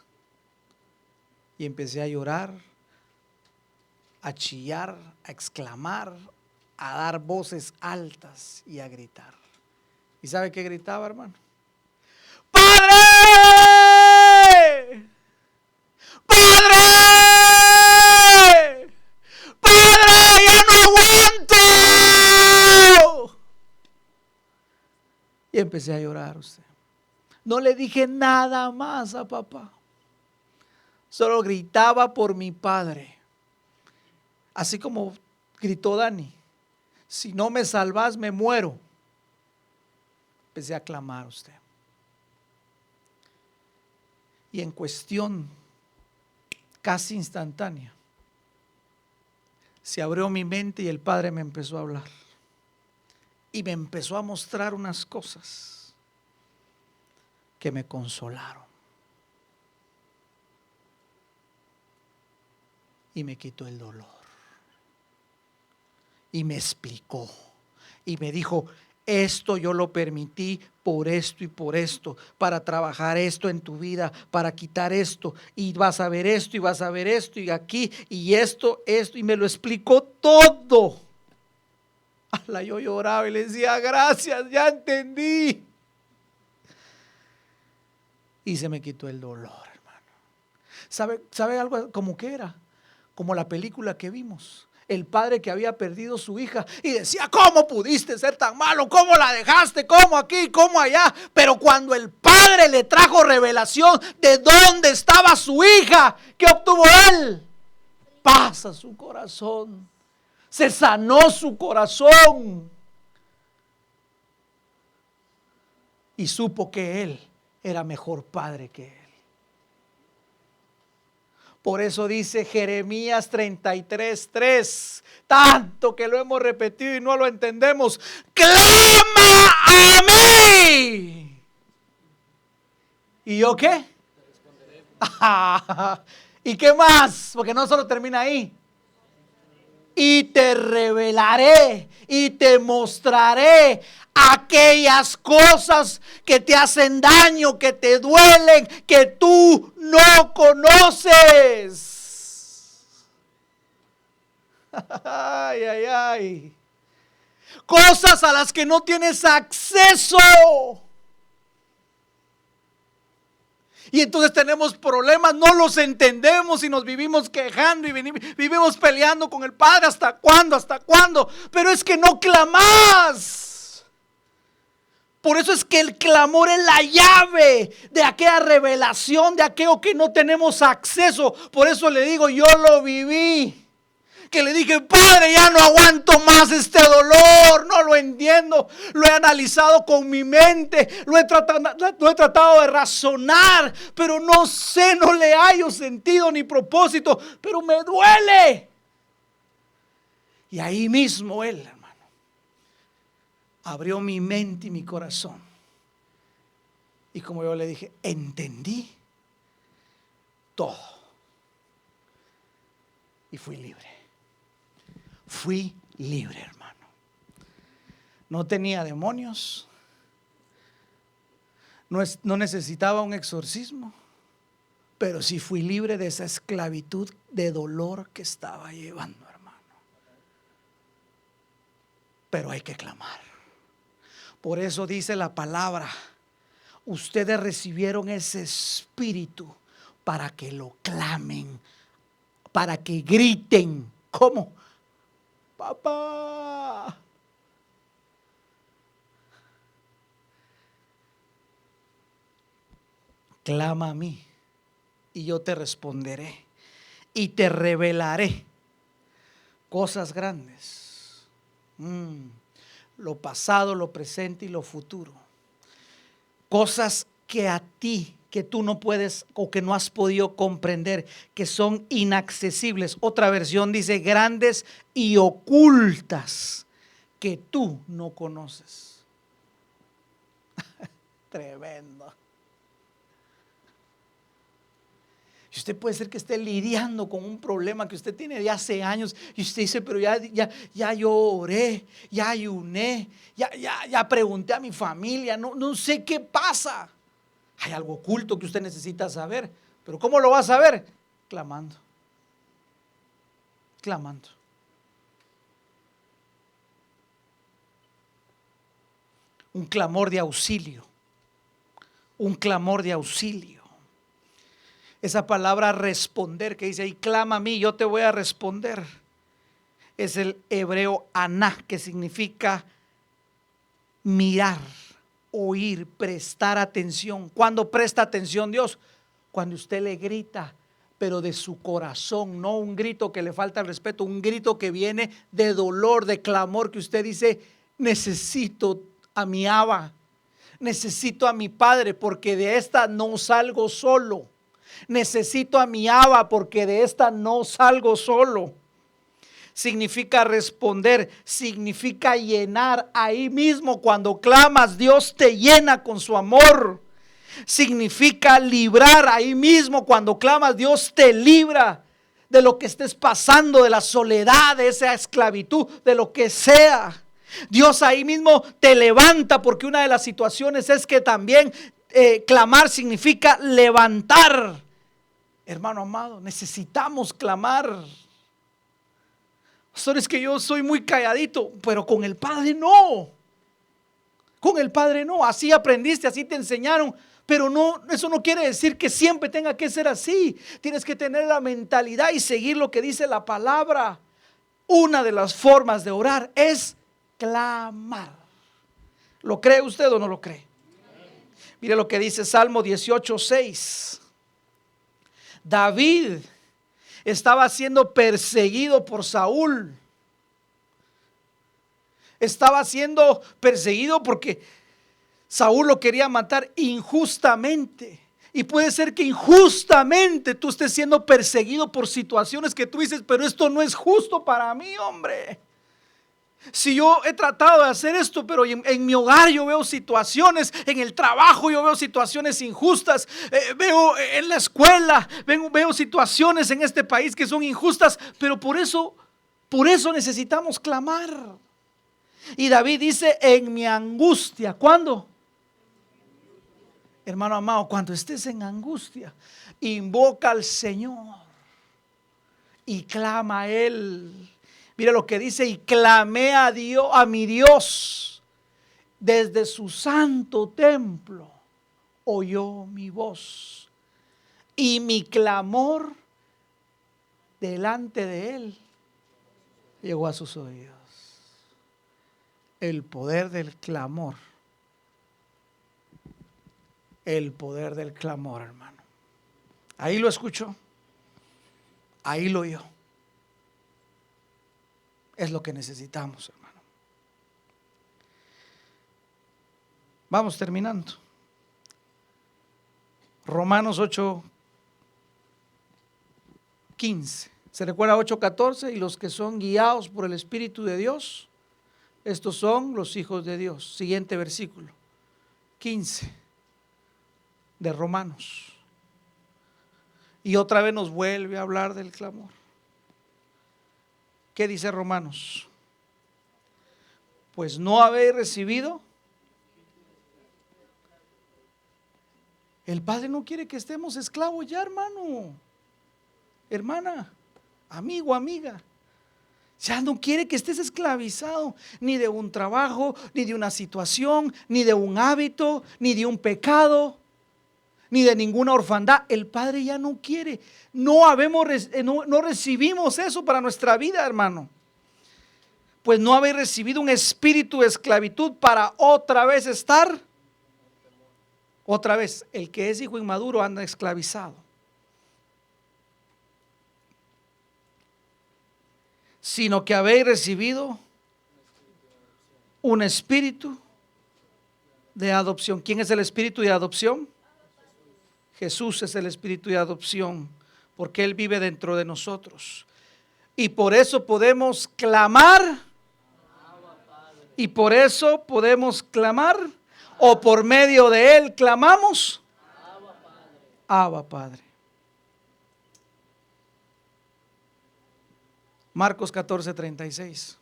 Y empecé a llorar, a chillar, a exclamar, a dar voces altas y a gritar. ¿Y sabe qué gritaba, hermano? ¡Padre! ¡Padre! ¡Padre! ¡Ya no aguanto! Y empecé a llorar usted. No le dije nada más a papá. Solo gritaba por mi padre. Así como gritó Dani. Si no me salvas, me muero. Empecé a clamar usted. Y en cuestión casi instantánea, se abrió mi mente y el Padre me empezó a hablar. Y me empezó a mostrar unas cosas que me consolaron. Y me quitó el dolor. Y me explicó. Y me dijo, esto yo lo permití por esto y por esto, para trabajar esto en tu vida, para quitar esto, y vas a ver esto, y vas a ver esto, y aquí, y esto, y me lo explicó todo. Yo lloraba y le decía, gracias, ya entendí. Y se me quitó el dolor, hermano. ¿Sabe algo como que era? Como la película que vimos. El padre que había perdido su hija y decía, ¿cómo pudiste ser tan malo? ¿Cómo la dejaste? ¿Cómo aquí? ¿Cómo allá? Pero cuando el padre le trajo revelación de dónde estaba su hija, ¿qué obtuvo él? Paz a su corazón. Se sanó su corazón. Y supo que él era mejor padre que él. Por eso dice Jeremías 33:3, tanto que lo hemos repetido y no lo entendemos. ¡Clama a mí! ¿Y yo qué? ¿Y qué más? Porque no solo termina ahí. Y te revelaré y te mostraré aquellas cosas que te hacen daño, que te duelen, que tú no conoces. Ay, ay, ay. Cosas a las que no tienes acceso. Y entonces tenemos problemas, no los entendemos y nos vivimos quejando y vivimos peleando con el Padre. ¿Hasta cuándo? ¿Hasta cuándo? Pero es que no clamás. Por eso es que el clamor es la llave de aquella revelación, de aquello que no tenemos acceso. Por eso le digo, yo lo viví. Que le dije, Padre, ya no aguanto más este dolor, no lo entiendo, lo he analizado con mi mente, lo he tratado de razonar, pero no sé, no le hallo sentido ni propósito, pero me duele. Y ahí mismo Él, hermano, abrió mi mente y mi corazón. Y como yo le dije, entendí todo. Y fui libre. Fui libre, hermano. No tenía demonios. No necesitaba un exorcismo. Pero sí fui libre de esa esclavitud de dolor que estaba llevando, hermano. Pero hay que clamar. Por eso dice la palabra: ustedes recibieron ese espíritu para que lo clamen, para que griten. ¿Cómo? Papá. Clama a mí y yo te responderé y te revelaré cosas grandes. Lo pasado, lo presente y lo futuro. Cosas que a ti, que tú no puedes o que no has podido comprender, que son inaccesibles. Otra versión dice grandes y ocultas que tú no conoces. Tremendo. Y usted puede ser que esté lidiando con un problema que usted tiene de hace años y usted dice, pero ya yo oré, ya ayuné, ya pregunté a mi familia, no sé qué pasa. Hay algo oculto que usted necesita saber, pero ¿cómo lo va a saber? Clamando. Clamando. Un clamor de auxilio. Un clamor de auxilio. Esa palabra responder que dice ahí, clama a mí, yo te voy a responder. Es el hebreo aná, que significa mirar, oír, prestar atención. ¿Cuándo presta atención Dios? Cuando usted le grita, pero de su corazón, no un grito que le falta el respeto, un grito que viene de dolor, de clamor, que usted dice, necesito a mi Abba, necesito a mi Padre, porque de esta no salgo solo. Necesito a mi Abba, porque de esta no salgo solo. Significa responder, significa llenar. Ahí mismo cuando clamas, Dios te llena con su amor. Significa librar. Ahí mismo cuando clamas, Dios te libra de lo que estés pasando, de la soledad, de esa esclavitud, de lo que sea. Dios ahí mismo te levanta, porque una de las situaciones es que también clamar significa levantar. Hermano amado, necesitamos clamar. Pastor, es que yo soy muy calladito, pero con el Padre no. Con el Padre no. Así aprendiste, así te enseñaron. Pero no, eso no quiere decir que siempre tenga que ser así. Tienes que tener la mentalidad y seguir lo que dice la palabra. Una de las formas de orar es clamar. ¿Lo cree usted o no lo cree? Mire lo que dice Salmo 18:6. David estaba siendo perseguido por Saúl. Estaba siendo perseguido porque Saúl lo quería matar injustamente. Y puede ser que injustamente tú estés siendo perseguido por situaciones que tú dices, pero esto no es justo para mí, hombre. Si yo he tratado de hacer esto, pero en mi hogar yo veo situaciones, en el trabajo yo veo situaciones injustas, veo en la escuela, veo situaciones en este país que son injustas, pero por eso necesitamos clamar. Y David dice, en mi angustia, ¿cuándo? Hermano amado, cuando estés en angustia, invoca al Señor y clama a Él. Mira lo que dice, y clamé a Dios, a mi Dios, desde su santo templo, oyó mi voz. y mi clamor delante de Él llegó a sus oídos. El poder del clamor. El poder del clamor, hermano. Ahí lo escuchó. Ahí lo oyó. Es lo que necesitamos, hermano. Vamos terminando. Romanos 8:15. ¿Se recuerda 8:14? Y los que son guiados por el Espíritu de Dios, estos son los hijos de Dios. Siguiente versículo. 15 de Romanos. Y otra vez nos vuelve a hablar del clamor. ¿Qué dice Romanos? Pues no habéis recibido. El Padre no quiere que estemos esclavos ya, hermano, hermana, amigo, amiga. Ya no quiere que estés esclavizado ni de un trabajo, ni de una situación, ni de un hábito, ni de un pecado, ni de ninguna orfandad. El Padre ya no quiere. No recibimos eso para nuestra vida, hermano. Pues no habéis recibido un espíritu de esclavitud para otra vez estar. Otra vez, el que es hijo inmaduro anda esclavizado. Sino que habéis recibido un espíritu de adopción. ¿Quién es el espíritu de adopción? Jesús es el espíritu de adopción, porque Él vive dentro de nosotros. Y por eso podemos clamar. Y por eso podemos clamar. O por medio de Él clamamos. Abba, Padre. Marcos 14:36.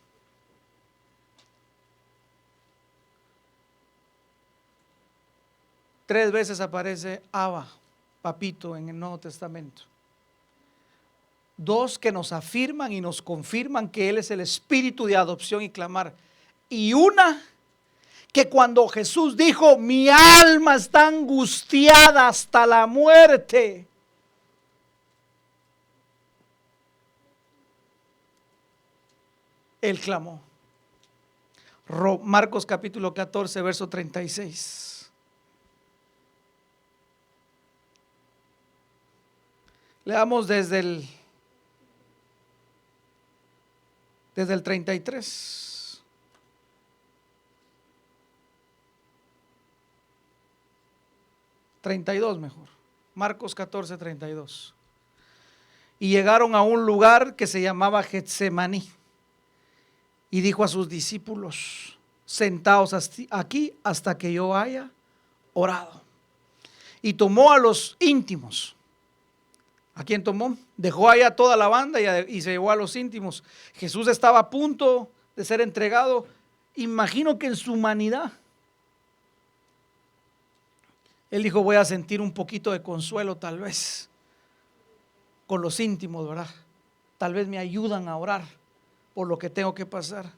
Tres veces aparece Abba, papito, en el Nuevo Testamento. Dos que nos afirman y nos confirman que Él es el espíritu de adopción y clamar. Y una que cuando Jesús dijo, mi alma está angustiada hasta la muerte, Él clamó. Marcos capítulo 14, verso 36. Leamos desde el 33. 32 mejor. Marcos 14, 32. Y llegaron a un lugar que se llamaba Getsemaní. Y dijo a sus discípulos, sentaos aquí hasta que yo haya orado. Y tomó a los íntimos. ¿A quién tomó? Dejó allá toda la banda y se llevó a los íntimos. Jesús estaba a punto de ser entregado. Imagino que en su humanidad Él dijo, voy a sentir un poquito de consuelo tal vez con los íntimos, ¿verdad? Tal vez me ayudan a orar por lo que tengo que pasar.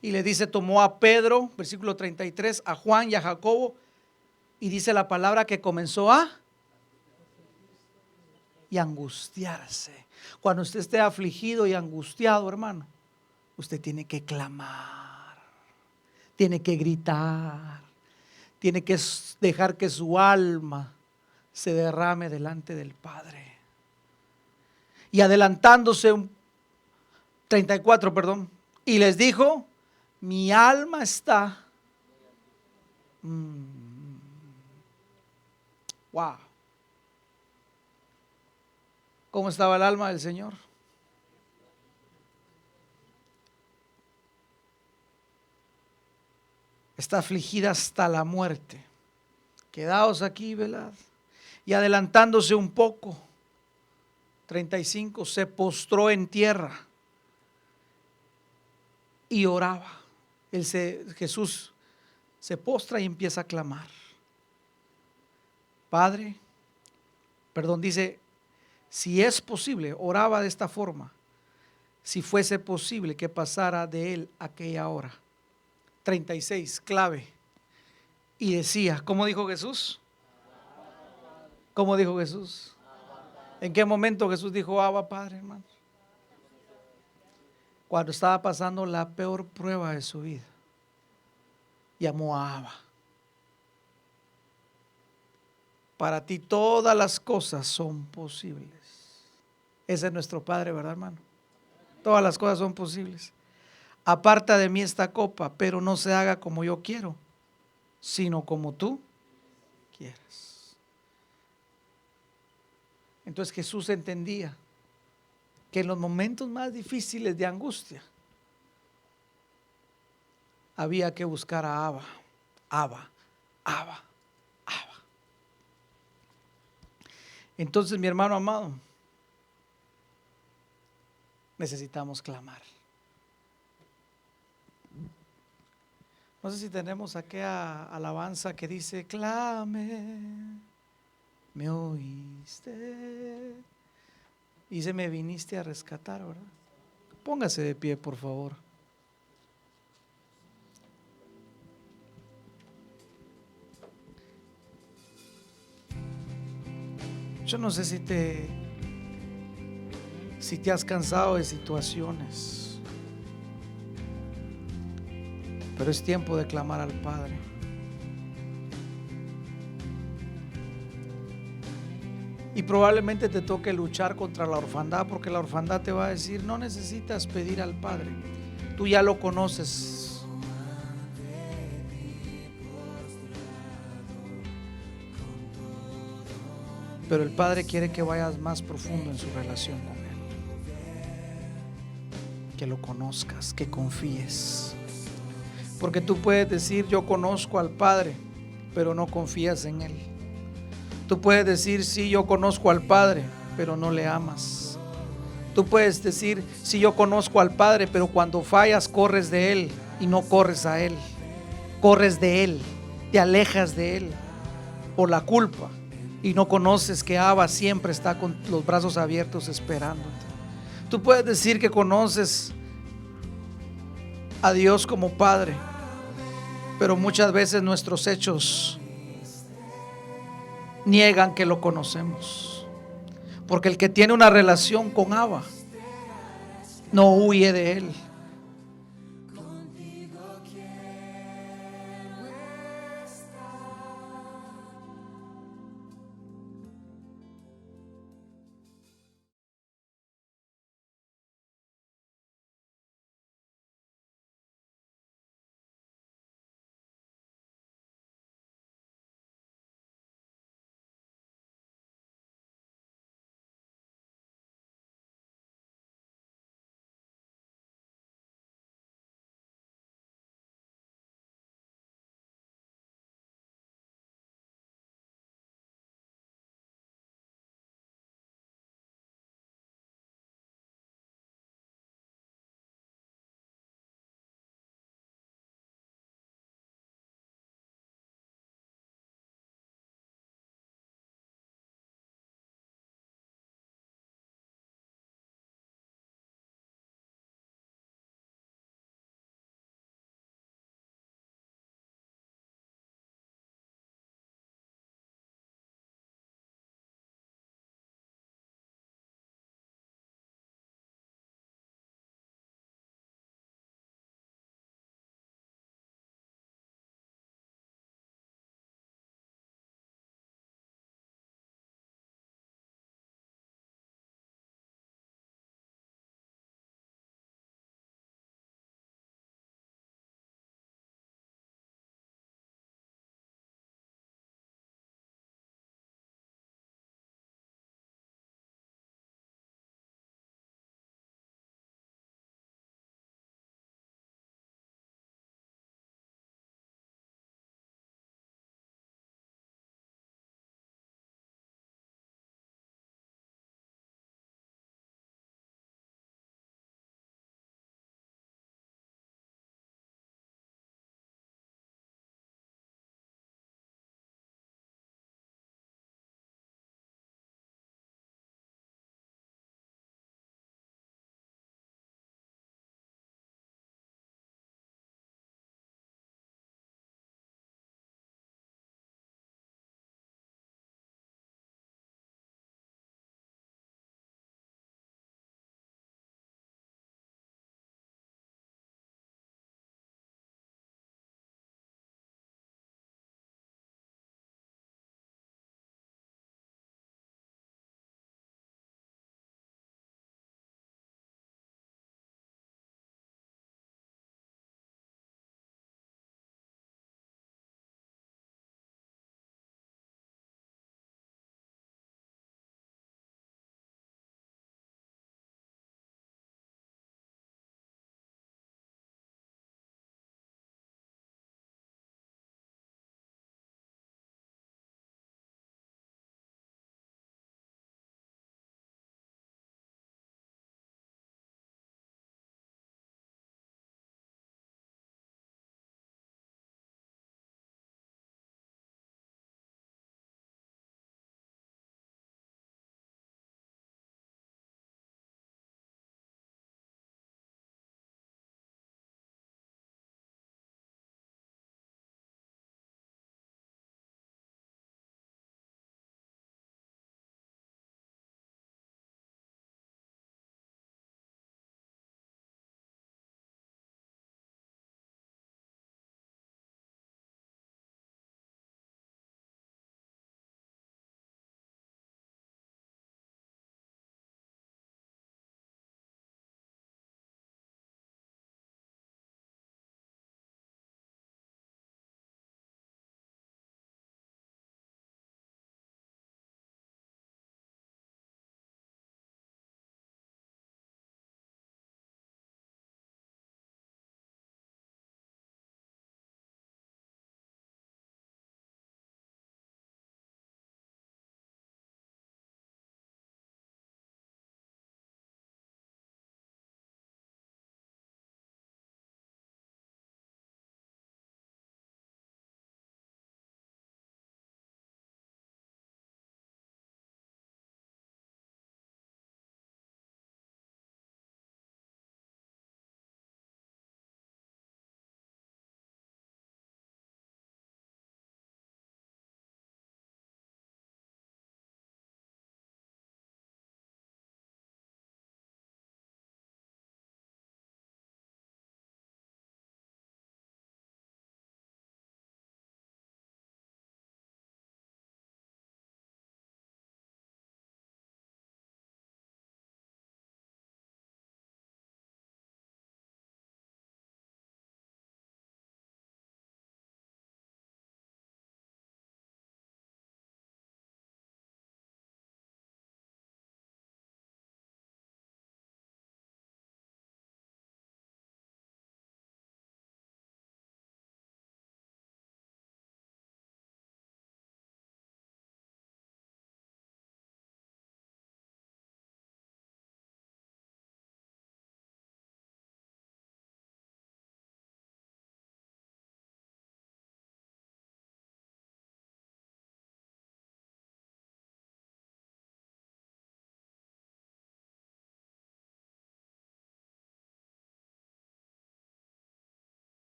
Y le dice, tomó a Pedro, versículo 33, a Juan y a Jacobo, y dice la palabra que comenzó a angustiarse. Cuando usted esté afligido y angustiado, hermano, usted tiene que clamar, tiene que gritar, tiene que dejar que su alma se derrame delante del Padre. Y adelantándose 34, perdón, y les dijo, mi alma está wow. ¿Cómo estaba el alma del Señor? Está afligida hasta la muerte. Quedaos aquí, velad. Y adelantándose un poco, 35, se postró en tierra y oraba. Jesús se postra y empieza a clamar. Padre, dice, si es posible, oraba de esta forma, si fuese posible que pasara de él aquella hora. 36, clave. Y decía, ¿cómo dijo Jesús? ¿Cómo dijo Jesús? ¿En qué momento Jesús dijo Abba Padre, hermano? Cuando estaba pasando la peor prueba de su vida, llamó a Abba. Para ti todas las cosas son posibles. Ese es nuestro Padre, ¿verdad, hermano? Todas las cosas son posibles. Aparta de mí esta copa, pero no se haga como yo quiero, sino como tú quieras. Entonces Jesús entendía que en los momentos más difíciles de angustia había que buscar a Abba, Abba, Abba, Abba. Entonces, mi hermano amado, necesitamos clamar. No sé si tenemos aquella alabanza que dice: clame, me oíste y se me viniste a rescatar, ¿verdad? Póngase de pie, por favor. Yo no sé si te has cansado de situaciones, pero es tiempo de clamar al Padre. Y probablemente te toque luchar contra la orfandad, porque la orfandad te va a decir: no necesitas pedir al Padre, tú ya lo conoces. Pero el Padre quiere que vayas más profundo en su relación con Él, que lo conozcas, que confíes. Porque tú puedes decir: yo conozco al Padre, pero no confías en Él. Tú puedes decir: sí, yo conozco al Padre, pero no le amas. Tú puedes decir: sí, yo conozco al Padre, pero cuando fallas corres de Él y no corres a Él. Corres de Él, te alejas de Él por la culpa y no conoces que Abba siempre está con los brazos abiertos esperándote. Tú puedes decir que conoces a Dios como Padre, pero muchas veces nuestros hechos niegan que lo conocemos. Porque el que tiene una relación con Abba no huye de Él.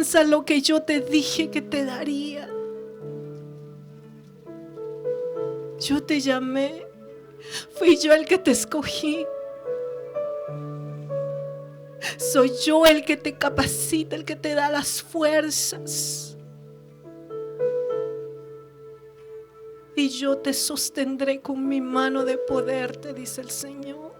alcanza lo que yo te dije que te daría. Yo te llamé, fui yo el que te escogí. Soy yo el que te capacita, el que te da las fuerzas. Y yo te sostendré con mi mano de poder, te dice el Señor.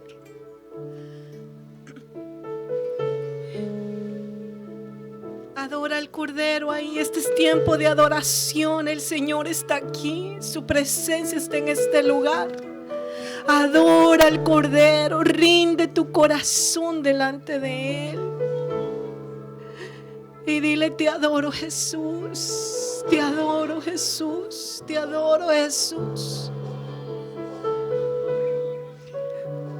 Adora al Cordero ahí. Este es tiempo de adoración. El Señor está aquí. Su presencia está en este lugar. Adora al Cordero. Rinde tu corazón delante de Él. Y dile: te adoro, Jesús. Te adoro, Jesús. Te adoro, Jesús.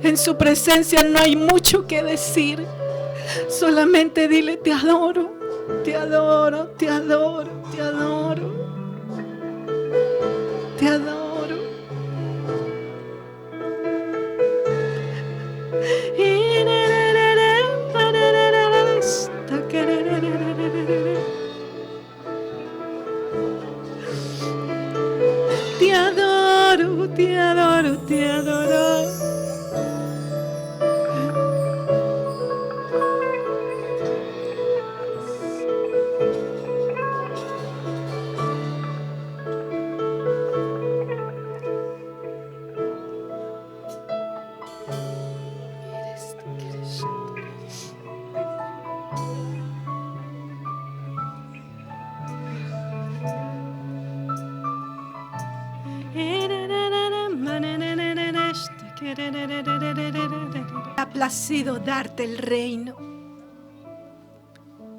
En su presencia no hay mucho que decir. Solamente dile: te adoro. Te adoro, te adoro, te adoro, te adoro. Te adoro, te adoro, te adoro. Ha placido darte el reino.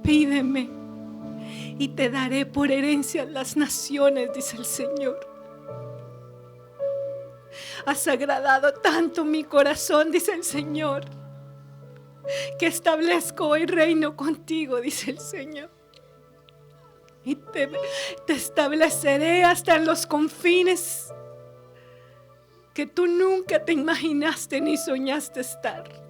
Pídeme y te daré por herencia las naciones, dice el Señor. Has agradado tanto mi corazón, dice el Señor, que establezco hoy reino contigo, dice el Señor. Y te estableceré hasta en los confines que tú nunca te imaginaste ni soñaste estar.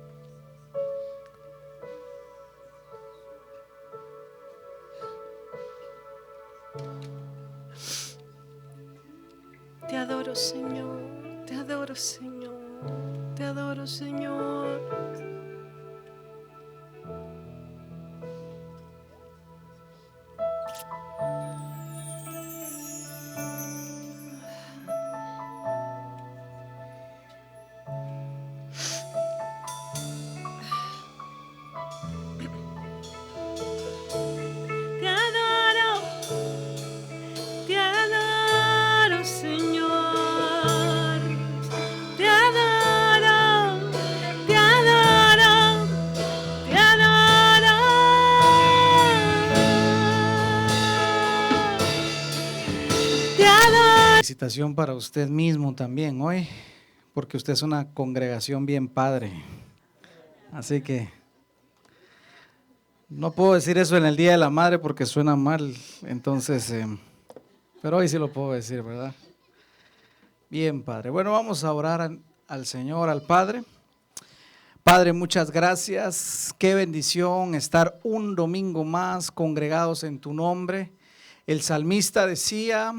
Te adoro, Señor. Te adoro, Señor. Te adoro, Señor. Felicitación para usted mismo también hoy, porque usted es una congregación bien padre. Así que no puedo decir eso en el Día de la Madre porque suena mal, entonces, pero hoy sí lo puedo decir, ¿verdad? Bien, Padre. Bueno, vamos a orar al Señor, al Padre. Padre, muchas gracias. Qué bendición estar un domingo más congregados en tu nombre. El salmista decía: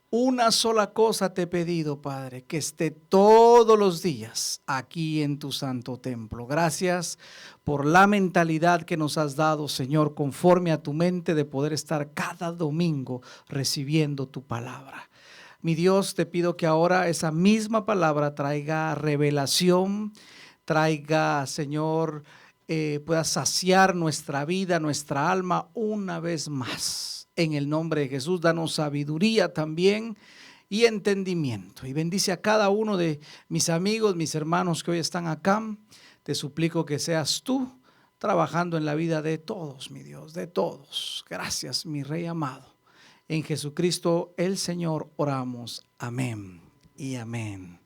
una sola cosa te he pedido, Padre, que esté todos los días aquí en tu santo templo. Gracias por la mentalidad que nos has dado, Señor, conforme a tu mente, de poder estar cada domingo recibiendo tu palabra. Mi Dios, te pido que ahora esa misma palabra traiga revelación, traiga, Señor, pueda saciar nuestra vida, nuestra alma una vez más. En el nombre de Jesús, danos sabiduría también y entendimiento. Y bendice a cada uno de mis amigos, mis hermanos que hoy están acá. Te suplico que seas tú trabajando en la vida de todos, mi Dios, de todos. Gracias, mi Rey amado. En Jesucristo el Señor oramos. Amén y amén.